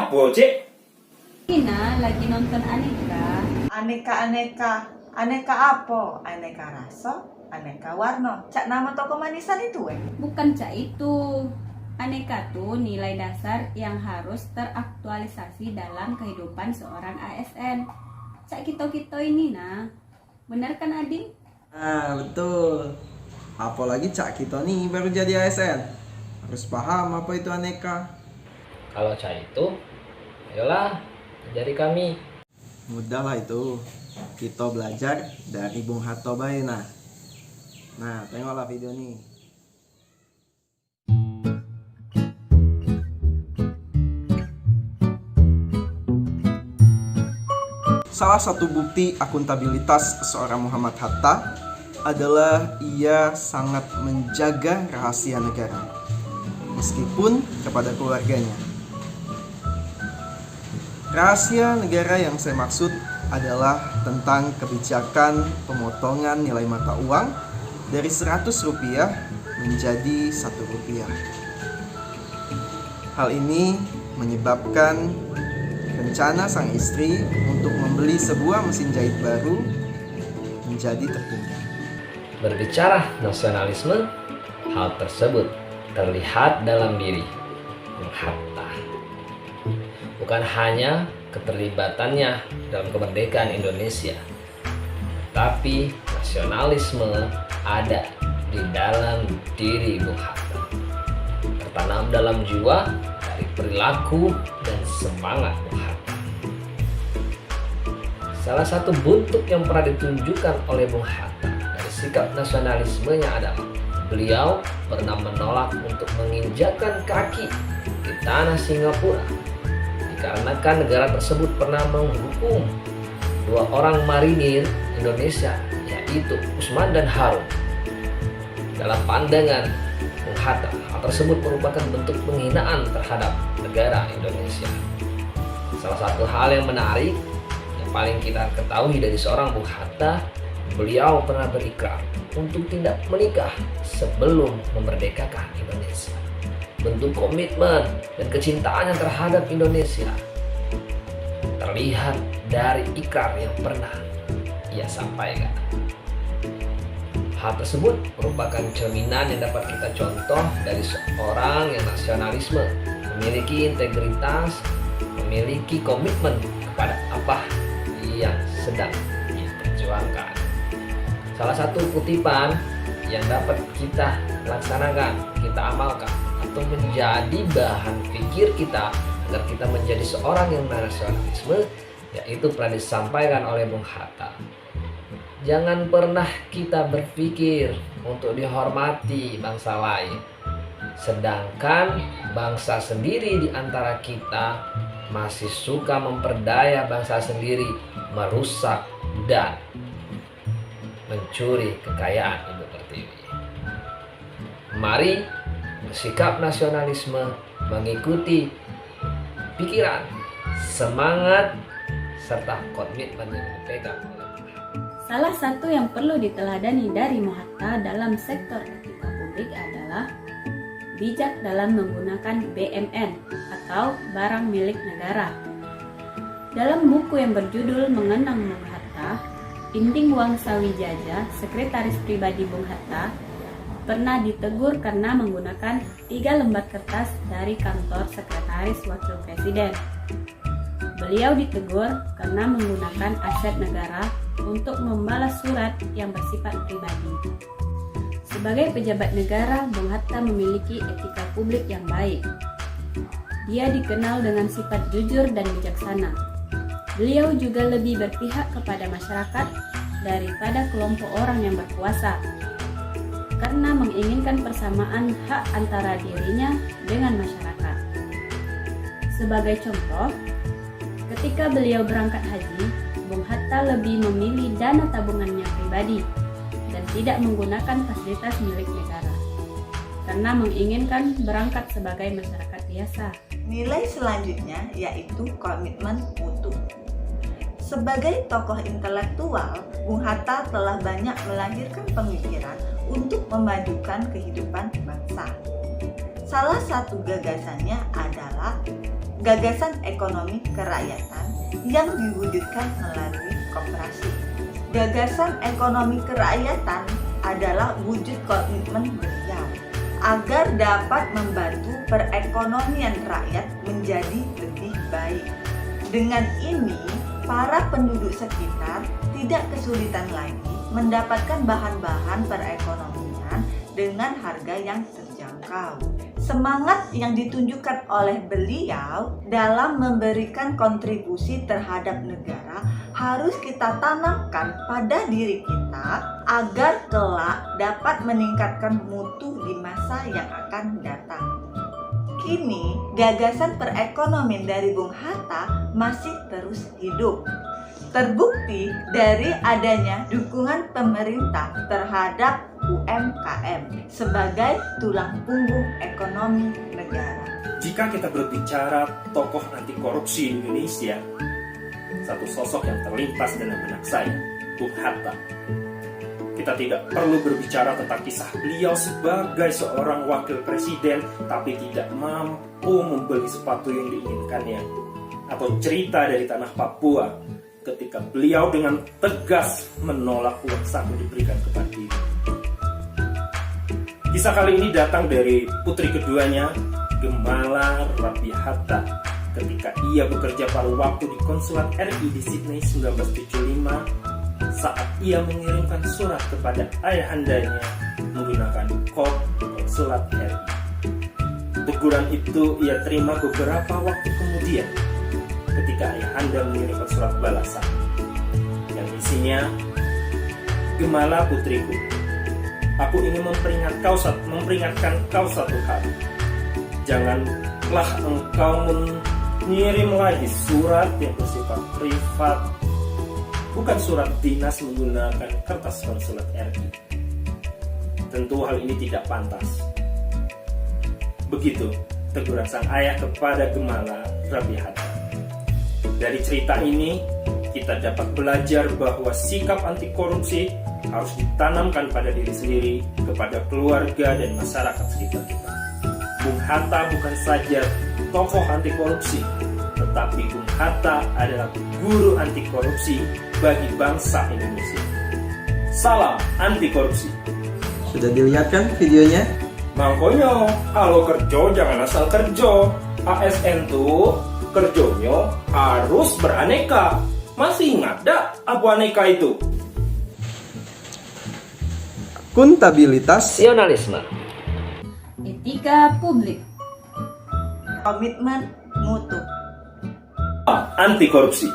apa, Cik? Ina lagi nonton Aneka. Aneka apa? Aneka rasa, aneka warna. Cak nama toko manisan itu Bukan Cak itu. Aneka tuh nilai dasar yang harus teraktualisasi dalam kehidupan seorang ASN. Cak kita ini nah. Benar kan Ading? Nah, betul. Apalagi Cak kita nih baru jadi ASN. Harus paham apa itu aneka. Kalau Cak itu, ayolah ajari kami. Mudah lah itu. Kita belajar dari Bung Hatta bae nah. Nah, tengoklah video nih. Salah satu bukti akuntabilitas seorang Muhammad Hatta adalah ia sangat menjaga rahasia negara, meskipun kepada keluarganya. Rahasia negara yang saya maksud adalah tentang kebijakan pemotongan nilai mata uang dari Rp100 menjadi Rp1. Hal ini menyebabkan rencana sang istri untuk membeli sebuah mesin jahit baru menjadi tertunda. Berbicara nasionalisme, hal tersebut terlihat dalam diri Bung Hatta. Bukan hanya keterlibatannya dalam kemerdekaan Indonesia, tapi nasionalisme ada di dalam diri Bung Hatta, tertanam dalam jiwa dari perilaku dan semangat Bung Hatta. Salah satu bentuk yang pernah ditunjukkan oleh Bung Hatta dari sikap nasionalismenya adalah beliau pernah menolak untuk menginjakkan kaki di tanah Singapura dikarenakan negara tersebut pernah menghukum 2 orang marinir Indonesia, yaitu Usman dan Harun. Dalam pandangan Bung Hatta, hal tersebut merupakan bentuk penghinaan terhadap negara Indonesia. Salah satu hal yang menarik yang paling kita ketahui dari seorang Bung Hatta, beliau pernah berikrar untuk tidak menikah sebelum memerdekakan Indonesia. Bentuk komitmen dan kecintaannya terhadap Indonesia terlihat dari ikrar yang pernah ia sampaikan. Hal tersebut merupakan cerminan yang dapat kita contoh dari seorang yang nasionalisme, memiliki integritas, memiliki komitmen kepada apa yang sedang diperjuangkan. Salah satu kutipan yang dapat kita laksanakan, kita amalkan, atau menjadi bahan pikir kita agar kita menjadi seorang yang nasionalisme, yaitu pernah disampaikan oleh Bung Hatta. Jangan pernah kita berpikir untuk dihormati bangsa lain, sedangkan bangsa sendiri di antara kita masih suka memperdaya bangsa sendiri, merusak dan mencuri kekayaan Ibu Pertiwi. Mari bersikap nasionalisme, mengikuti pikiran, semangat, serta komitmen yang dipegang oleh Salah satu yang perlu diteladani dari Hatta dalam sektor etika publik adalah bijak dalam menggunakan BMN atau barang milik negara. Dalam buku yang berjudul Mengenang Bung Hatta, Inding Wangsawijaya, sekretaris pribadi Bung Hatta, pernah ditegur karena menggunakan 3 lembar kertas dari kantor sekretaris wakil presiden. Beliau ditegur karena menggunakan aset negara untuk membalas surat yang bersifat pribadi. Sebagai pejabat negara, Bung Hatta memiliki etika publik yang baik. Dia dikenal dengan sifat jujur dan bijaksana. Beliau juga lebih berpihak kepada masyarakat daripada kelompok orang yang berkuasa, karena menginginkan persamaan hak antara dirinya dengan masyarakat. Sebagai contoh, ketika beliau berangkat haji, Bung Hatta lebih memilih dana tabungannya pribadi dan tidak menggunakan fasilitas milik negara, karena menginginkan berangkat sebagai masyarakat biasa. Nilai selanjutnya yaitu komitmen mutu. Sebagai tokoh intelektual, Bung Hatta telah banyak melahirkan pemikiran untuk memajukan kehidupan bangsa. Salah satu gagasannya adalah gagasan ekonomi kerakyatan yang diwujudkan melalui koperasi. Gagasan ekonomi kerakyatan adalah wujud komitmen beliau agar dapat membantu perekonomian rakyat menjadi lebih baik. Dengan ini, para penduduk sekitar tidak kesulitan lagi mendapatkan bahan-bahan perekonomian dengan harga yang terjangkau. Semangat yang ditunjukkan oleh beliau dalam memberikan kontribusi terhadap negara harus kita tanamkan pada diri kita agar kelak dapat meningkatkan mutu di masa yang akan datang. Kini, gagasan perekonomian dari Bung Hatta masih terus hidup. Terbukti dari adanya dukungan pemerintah terhadap UMKM sebagai tulang punggung ekonomi negara. Jika kita berbicara tokoh anti korupsi Indonesia, satu sosok yang terlintas dalam benak saya, Bung Hatta. Kita tidak perlu berbicara tentang kisah beliau sebagai seorang wakil presiden tapi tidak mampu membeli sepatu yang diinginkannya, atau cerita dari tanah Papua ketika beliau dengan tegas menolak uang saku diberikan kepada dia. Kisah kali ini datang dari putri keduanya, Gemala Rabi Hatta, ketika ia bekerja pada waktu di konsulat RI di Sydney 1975 saat ia mengirimkan surat kepada ayahandanya menggunakan kod konsulat RI. Teguran itu ia terima beberapa waktu kemudian ketika ayahanda mengirimkan surat balasan yang isinya, "Gemala putriku, aku ingin memperingatkan kau satu hal. Janganlah engkau mengirim lagi surat yang bersifat privat, bukan surat dinas menggunakan kertas konsulat RI. Tentu hal ini tidak pantas." Begitu teguran sang ayah kepada Gemala Rabi Hatta. Dari cerita ini, kita dapat belajar bahwa sikap anti korupsi harus ditanamkan pada diri sendiri, kepada keluarga dan masyarakat sekitar kita. Bung Hatta bukan saja tokoh anti korupsi, tetapi Bung Hatta adalah guru anti korupsi bagi bangsa Indonesia. Salam anti korupsi. Sudah dilihat kan videonya? Makanya kalau kerja jangan asal kerja. ASN tuh kerjonya harus beraneka. Masih ingat dak apa aneka itu? Akuntabilitas, Nasionalisme. Etika publik. Komitmen mutu. Anti korupsi.